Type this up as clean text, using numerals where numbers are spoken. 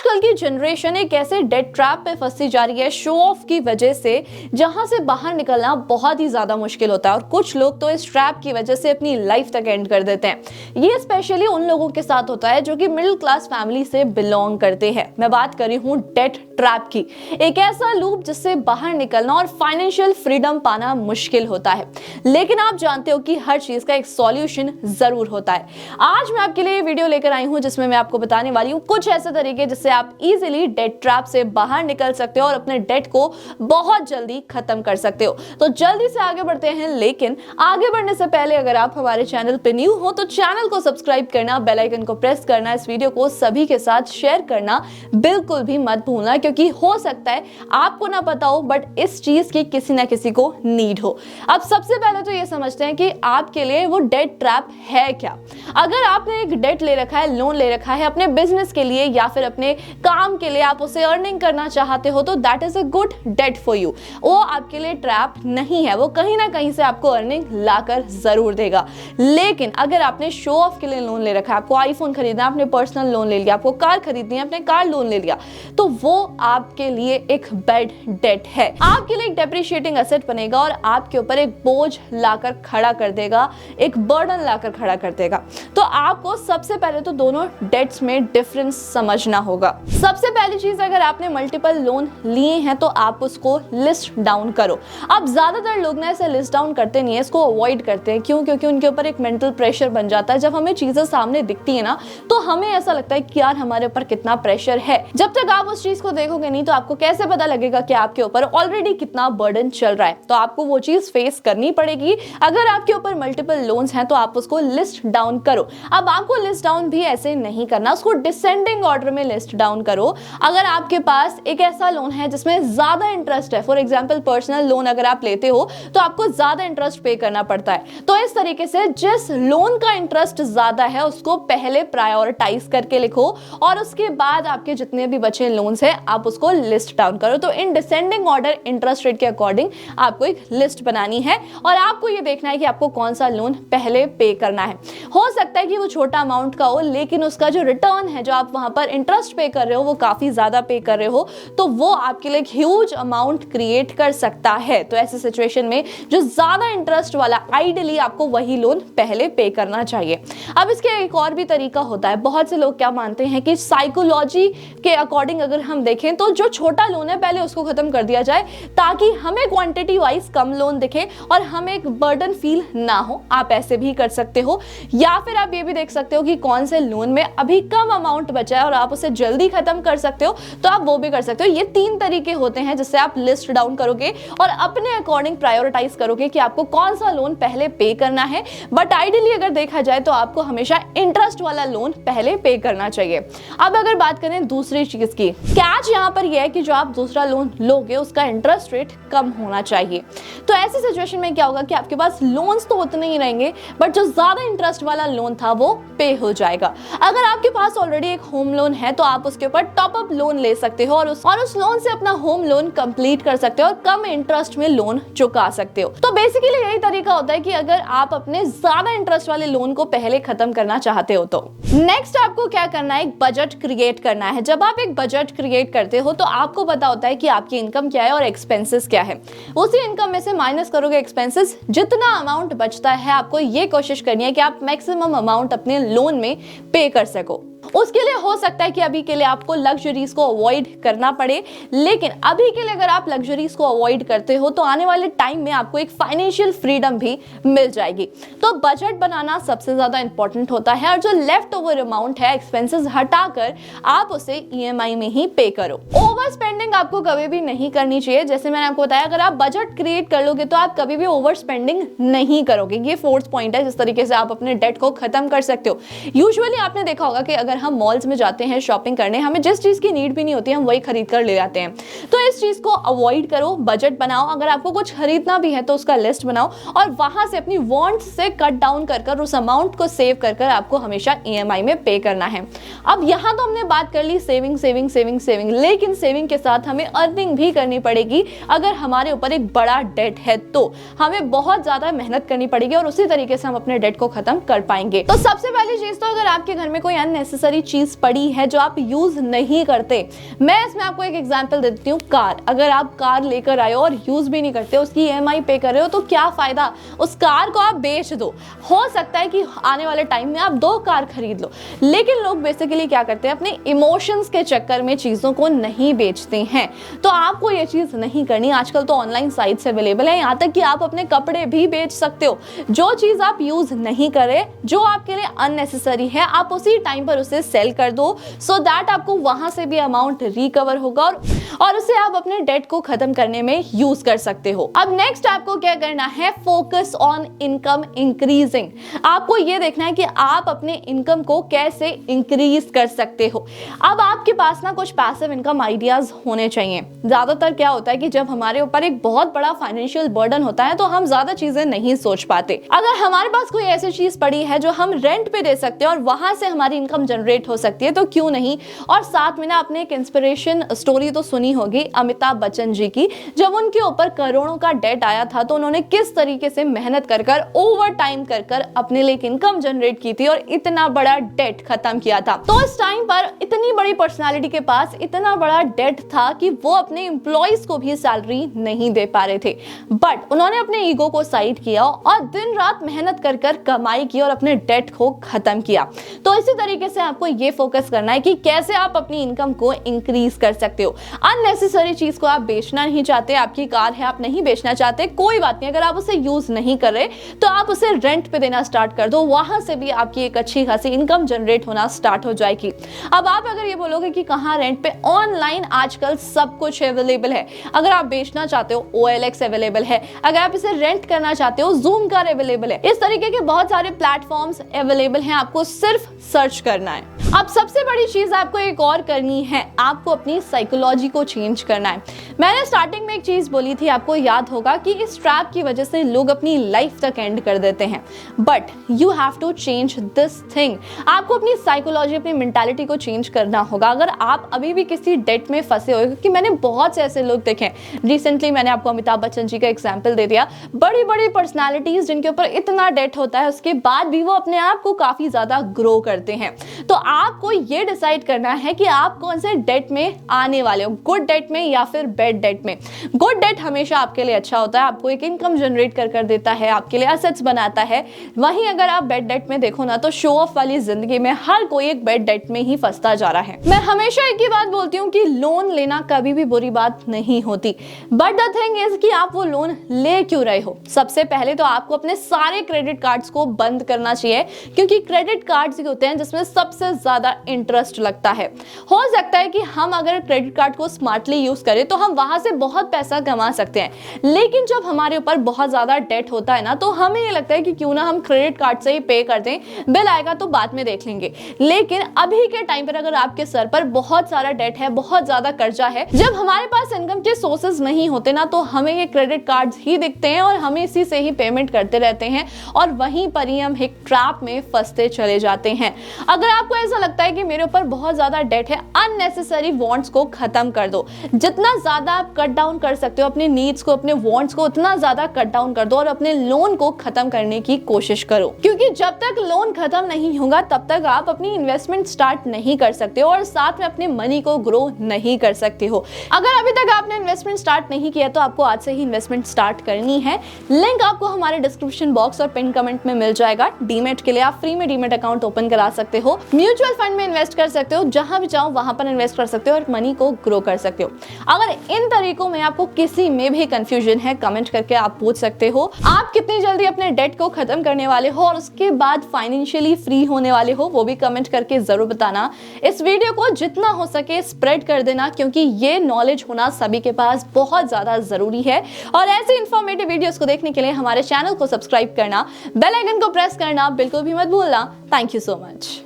आजकल की जनरेशन एक ऐसे डेट ट्रैप पे फंसी जा रही है शो ऑफ की वजह से, जहां से बाहर निकलना बहुत ही ज्यादा मुश्किल होता है और कुछ लोग तो इस ट्रैप की वजह से अपनी लाइफ तक एंड कर देते हैं। ये स्पेशली उन लोगों के साथ होता है जो कि मिडिल क्लास फैमिली से बिलोंग करते हैं। मैं बात कर रही हूँ डेट ट्रैप की, एक ऐसा लूप जिससे बाहर निकलना और फाइनेंशियल फ्रीडम पाना मुश्किल होता है, लेकिन आप जानते हो कि हर चीज का एक सॉल्यूशन जरूर होता है। आज मैं आपके लिए ये वीडियो लेकर आई हूँ जिसमें मैं आपको बताने वाली हूँ कुछ ऐसे तरीके जिससे आप इजीली डेट ट्रैप से बाहर निकल सकते हो और अपने डेट को बहुत जल्दी खत्म कर सकते हो। तो जल्दी से आगे बढ़ते हैं, लेकिन आगे बढ़ने से पहले अगर आप हमारे चैनल पे न्यू हो तो चैनल को सब्सक्राइब करना, बेल आइकन को प्रेस करना, इस वीडियो को सभी के साथ शेयर करना बिल्कुल भी मत भूलना, क्योंकि हो सकता है आपको ना पता हो बट इस चीज की किसी ना किसी को नीड हो। अब सबसे पहले तो ये समझते हैं कि आपके लिए वो डेट ट्रैप है क्या। अगर आपने एक डेट ले रखा है, लोन ले रखा है अपने बिजनेस के लिए या फिर अपने काम के लिए, आप उसे अर्निंग करना चाहते हो, तो that is a good date for you. वो आपके लिए ट्रैप नहीं है, वो कहीं ना कहीं से आपको अर्निंग लाकर जरूर देगा। लेकिन अगर आपने शो ऑफ के लिए लोन ले रखा है, आपको आईफोन खरीदना, आपने पर्सनल लोन ले लिया, आपको कार खरीदनी है, आपने कार लोन ले लिया, तो वो आपके लिए एक बैड डेट है। आपके लिए एक डेप्रिशिएटिंग एसेट बनेगा और आपके ऊपर एक बोझ लाकर खड़ा कर देगा, एक बर्डन लाकर खड़ा कर देगा। तो आपको सबसे पहले तो दोनों डेट्स में डिफरेंस समझना होगा। सबसे पहली चीज, अगर आपने मल्टीपल लोन लिए हैं तो आप उसको लिस्ट डाउन करो। अब ज्यादातर लोग ना इसे लिस्ट डाउन करते नहीं है, इसको अवॉइड करते हैं। क्यों? क्योंकि उनके ऊपर एक मेंटल प्रेशर बन जाता है। जब हमें चीजें सामने दिखती है ना, तो हमें ऐसा लगता है कि यार हमारे ऊपर कितना प्रेशर है। जब तक आप उस चीज को देखोगे नहीं तो आपको कैसे पता लगेगा कि आपके ऊपर ऑलरेडी कितना बर्डन चल रहा है। तो आपको वो चीज फेस करनी पड़ेगी। अगर आपके ऊपर मल्टीपल लोन्स हैं तो आप उसको लिस्ट डाउन करो। अब आपको लिस्ट डाउन भी ऐसे नहीं करना, उसको डिसेंडिंग ऑर्डर में लिस्ट डाउन करो। अगर आपके पास एक ऐसा लोन है जिसमें ज्यादा इंटरेस्ट है, फॉर एग्जांपल पर्सनल लोन अगर आप लेते हो तो आपको ज्यादा इंटरेस्ट पे करना पड़ता है, तो इस तरीके से जिस लोन का इंटरेस्ट ज्यादा है उसको पहले प्रायोरिटाइज करके लिखो और उसके बाद आपके जितने भी बचे लोन्स हैं आप उसको लिस्ट डाउन करो। तो in descending order interest rate के अकॉर्डिंग आपको एक लिस्ट बनानी है और आपको ये देखना है कि आपको कौन सा लोन पहले पे करना है। हो सकता है कि वो छोटा अमाउंट का हो, लेकिन उसका जो रिटर्न है, जो आप वहां पर इंटरेस्ट पे कर रहे हो, वो काफी ज्यादा पे कर रहे हो, तो वो आपके लिए ह्यूज अमाउंट क्रिएट कर सकता है। तो ऐसी सिचुएशन में जो ज्यादा इंटरेस्ट वाला, आइडियली आपको वही लोन पहले पे करना चाहिए। अब इसके एक और भी तरीका होता है। बहुत से लोग क्या मानते हैं कि साइकोलॉजी के अकॉर्डिंग अगर हम देखें तो जो छोटा लोन है पहले उसको खत्म कर दिया जाए ताकि हमें क्वांटिटी वाइज कम लोन दिखे और हमें एक बर्डन फील ना हो। आप ऐसे भी कर सकते हो, या फिर आप ये भी देख सकते हो कि कौन से लोन में अभी कम अमाउंट बचा है और आप उसे जल्दी खत्म कर सकते हो, तो आप वो भी कर सकते हो। ये तीन तरीके होते हैं जिससे आप लिस्ट डाउन करोगे और अपने अकॉर्डिंग प्रायोरिटाइज करोगे कि आपको कौन सा लोन पहले पे करना है। बट आइडियली अगर देखा जाए तो आपको हमेशा इंटरेस्ट वाला लोन पहले पे करना चाहिए। अब अगर बात करें दूसरी चीज की, कैच यहाँ पर यह है कि जो आप दूसरा लोन लोगे उसका इंटरेस्ट रेट कम होना चाहिए। तो ऐसी सिचुएशन में क्या होगा कि आपके पास लोन्स तो उतने ही रहेंगे बट जो ज्यादा इंटरेस्ट वाला लोन था वो पे हो जाएगा। अगर आपके पास ऑलरेडी एक होम लोन है तो आप उसके ऊपर टॉप अप लोन ले सकते हो और उस लोन से अपना होम लोन कंप्लीट कर सकते हो और कम इंटरेस्ट में लोन चुका सकते हो। तो बेसिकली यही तरीका होता है कि अगर आप अपने ज्यादा इंटरेस्ट वाले लोन को पहले खत्म करना चाहते हो तो नेक्स्ट आपको क्या करना है, एक बजट क्रिएट करना है। जब आप एक बजट क्रिएट करते हो तो आपको पता होता है कि आपकी इनकम क्या है और एक्सपेंसेस क्या है। उसी इनकम में से माइनस करोगे एक्सपेंसेस, जितना अमाउंट बचता है आपको ये कोशिश करनी है कि आप मैक्सिमम अमाउंट अपने लोन में पे कर सको। उसके लिए हो सकता है कि अभी के लिए आपको लग्जरीज को अवॉइड करना पड़े, लेकिन अभी के लिए अगर आप लग्जरीज को अवॉइड करते हो तो आने वाले टाइम में आपको एक फाइनेंशियल फ्रीडम भी मिल जाएगी। तो बजट बनाना सबसे ज्यादा इंपॉर्टेंट होता है और जो लेफ्ट ओवर अमाउंट है एक्सपेंसेस हटाकर आप उसे ईएमआई में ही पे करो। ओवर स्पेंडिंग आपको कभी भी नहीं करनी चाहिए। जैसे मैंने आपको बताया, अगर आप बजट क्रिएट कर लोगे तो आप कभी भी ओवर स्पेंडिंग नहीं करोगे। ये फोर्थ पॉइंट है जिस तरीके से आप अपने डेट को खत्म कर सकते हो। यूजुअली आपने देखा होगा कि अगर हम मॉल्स में जाते हैं शॉपिंग करने, हमें जिस चीज की नीड भी नहीं होती हम वही खरीद कर ले जाते हैं। तो इस चीज को अवॉइड करो, बजट बनाओ। अगर आपको कुछ खरीदना भी है तो उसका लिस्ट बनाओ और वहां से अपनी वांट्स से कट डाउन कर उस अमाउंट को सेव कर आपको हमेशा ईएमआई में पे करना है। अब यहां तो हमने बात कर ली सेविंग सेविंग सेविंग सेविंग, लेकिन सेविंग के साथ हमें अर्निंग भी करनी पड़ेगी। अगर हमारे ऊपर एक बड़ा डेट है तो हमें बहुत ज्यादा मेहनत करनी पड़ेगी और उसी तरीके से हम अपने डेट को खत्म कर पाएंगे। तो सबसे पहली चीज तो अगर आपके घर में कोई अननेसेसरी अननेसेसरी चीज पड़ी है जो आप यूज नहीं करते। मैं इसमें आपको एक एग्जांपल देती हूँ, कार। अगर आप कार लेकर आए हो और यूज भी नहीं करते, उसकी EMI पे कर रहे हो, तो क्या फायदा? उस कार को आप बेच दो, हो सकता है कि आने वाले टाइम में आप 2 कार खरीद लो। लेकिन लोग बेसिकली क्या करते हैं, अपने इमोशंस के चक्कर में चीजों को नहीं बेचते हैं। तो आपको ये चीज नहीं करनी। आजकल तो ऑनलाइन साइट्स अवेलेबल है, यहाँ तक कि आप अपने कपड़े भी बेच सकते हो। जो चीज आप यूज नहीं करे, जो आपके लिए अननेसेसरी है, आप उसी टाइम पर उसे सेल कर दो, सो दैट आपको वहां से भी अमाउंट रिकवर होगा और उसे आप अपने डेट को खत्म करने में यूज कर सकते हो। अब नेक्स्ट आपको क्या करना है, फोकस ऑन इनकम इंक्रीजिंग। आपको ये देखना है कि आप अपने इनकम को कैसे इंक्रीज कर सकते हो। अब आपके पास ना कुछ पैसिव इनकम आइडियाज होने चाहिए। ज्यादातर क्या होता है कि जब हमारे ऊपर एक बहुत बड़ा फाइनेंशियल बर्डन होता है तो हम ज्यादा चीजें नहीं सोच पाते। अगर हमारे पास कोई ऐसी चीज पड़ी है जो हम रेंट पे दे सकते हैं और वहां से हमारी इनकम जनरेट हो सकती है, तो क्यों नहीं। और साथ में ना आपने एक इंस्पिरेशन स्टोरी तो सुनी होगी अमिताभ बच्चन जी की। जब उनके ऊपर करोड़ों का डेट आया था तो उन्होंने किस तरीके से मेहनत कर कर, ओवर टाइम कर कर अपने लिए इनकम जनरेट की थी और इतना बड़ा डेट खत्म किया था। तो इस टाइम पर इतनी बड़ी पर्सनालिटी के पास इतना बड़ा डेट था कि वो अपने एम्प्लॉइज को भी सैलरी नहीं दे पा रहे थे, बट उन्होंने अपने ईगो को साइड किया और दिन रात मेहनत कर कर कमाई की और अपने डेट को खत्म किया। तो इसी तरीके से आपको ये फोकस करना है कि कैसे आप अपनी इनकम को इंक्रीज कर सकते हो। अननेसेसरी चीज को आप बेचना नहीं चाहते, आपकी कार है, आप नहीं बेचना चाहते, कोई बात नहीं। अगर आप उसे यूज नहीं कर रहे तो आप उसे रेंट पे देना स्टार्ट कर दो, वहां से भी आपकी एक अच्छी खासी इनकम जनरेट होना स्टार्ट हो जाएगी। अब आप अगर ये बोलोगे कि कहां रेंट पे, ऑनलाइन आजकल सब कुछ अवेलेबल है। अगर आप बेचना चाहते हो, OLX अवेलेबल है। अगर आप इसे रेंट करना चाहते हो, Zoom कार अवेलेबल है। इस तरीके के बहुत सारे प्लेटफॉर्म्स अवेलेबल हैं, आपको सिर्फ सर्च करना है। अब सबसे बड़ी चीज आपको एक और करनी है, आपको अपनी साइकोलॉजी को चेंज करना है। मैंने स्टार्टिंग में एक चीज बोली थी, आपको याद होगा कि इस ट्रैप की वजह से लोग अपनी लाइफ तक एंड कर देते हैं, but you have to change this thing. आपको अपनी साइकोलॉजी, अपनी मेंटालिटी को चेंज करना होगा। अगर आप अभी भी किसी डेट में फंसे हो, क्योंकि मैंने बहुत से ऐसे लोग देखे हैं, रिसेंटली मैंने आपको अमिताभ बच्चन जी का एग्जाम्पल दे दिया, बड़ी बड़ी पर्सनैलिटीज जिनके ऊपर इतना डेट होता है, उसके बाद भी वो अपने आप को काफी ज्यादा ग्रो करते हैं। तो आपको ये डिसाइड करना है कि आप कौन से डेट में आने वाले हो, गुड डेट में या फिर बैड डेट में। गुड डेट हमेशा आपके लिए अच्छा होता है, आपको एक इनकम जनरेट कर देता है, आपके लिए एसेट्स बनाता है। वहीं अगर आप बैड डेट में देखो ना, तो शो ऑफ वाली जिंदगी में हर कोई एक बैड डेट में ही फंसता जा रहा है। मैं हमेशा एक ही बात बोलती हूँ कि लोन लेना कभी भी बुरी बात नहीं होती, बट द थिंग इज कि आप वो लोन ले क्यों रहे हो। सबसे पहले तो आपको अपने सारे क्रेडिट कार्ड्स को बंद करना चाहिए, क्योंकि क्रेडिट कार्ड्स होते हैं जिसमें सबसे ज्यादा इंटरेस्ट लगता है। हो सकता है कि हम अगर क्रेडिट कार्ड को स्मार्टली यूज करें तो हम वहां से बहुत पैसा कमा सकते हैं, लेकिन जब हमारे ऊपर बहुत ज्यादा डेट होता है ना, तो हमें ये लगता है कि क्यों ना हम क्रेडिट कार्ड से ही पे कर दें, बिल आएगा तो बाद में देख लेंगे। लेकिन अभी के टाइम पर अगर आपके सर पर बहुत सारा डेट है, बहुत ज्यादा कर्जा है, जब हमारे पास इनकम के सोर्सेज नहीं होते ना, तो हमें ये क्रेडिट कार्ड्स ही दिखते हैं और हमें इसी से ही पेमेंट करते रहते हैं और वहीं पर ही हम एक ट्रैप में फंसते चले जाते हैं। अगर आपको ऐसा लगता है कि मेरे ऊपर बहुत ज्यादा डेट है, अननेसेसरी वांट्स को खत्म कर दो। जितना ज्यादा आप कट डाउन कर सकते हो अपने नीड्स को, अपने वांट्स को, उतना ज्यादा कट डाउन कर दो और अपने लोन को खत्म करने की कोशिश करो, क्योंकि जब तक लोन खत्म नहीं होगा तब तक आप अपनी इन्वेस्टमेंट स्टार्ट नहीं कर सकते हो और साथ में अपने मनी को ग्रो नहीं कर सकते हो। अगर अभी तक आपने इन्वेस्टमेंट स्टार्ट नहीं किया तो आपको आज से ही इन्वेस्टमेंट स्टार्ट करनी है। लिंक आपको हमारे डिस्क्रिप्शन बॉक्स और पिन कमेंट में मिल जाएगा। डीमेट के लिए आप फ्री में डीमेट अकाउंट ओपन करा सकते हो, म्यूचुअल फंड में इन्वेस्ट कर सकते हो, जहां भी चाहो वहां पर इन्वेस्ट कर सकते हो और मनी को ग्रो कर सकते हो। अगर इन तरीकों में आपको किसी में भी कंफ्यूजन है, कमेंट करके आप पूछ सकते हो। आप कितनी जल्दी अपने डेट को खत्म करने वाले हो और उसके बाद फाइनेंशियली फ्री होने वाले हो, वो भी कमेंट करके जरूर बताना। इस वीडियो को जितना हो सके स्प्रेड कर देना, क्योंकि ये नॉलेज होना सभी के पास बहुत ज्यादा जरूरी है। और ऐसे इंफॉर्मेटिव वीडियोस को देखने के लिए हमारे चैनल को सब्सक्राइब करना, बेल आइकन को प्रेस करना बिल्कुल भी मत भूलना। Thank you so much.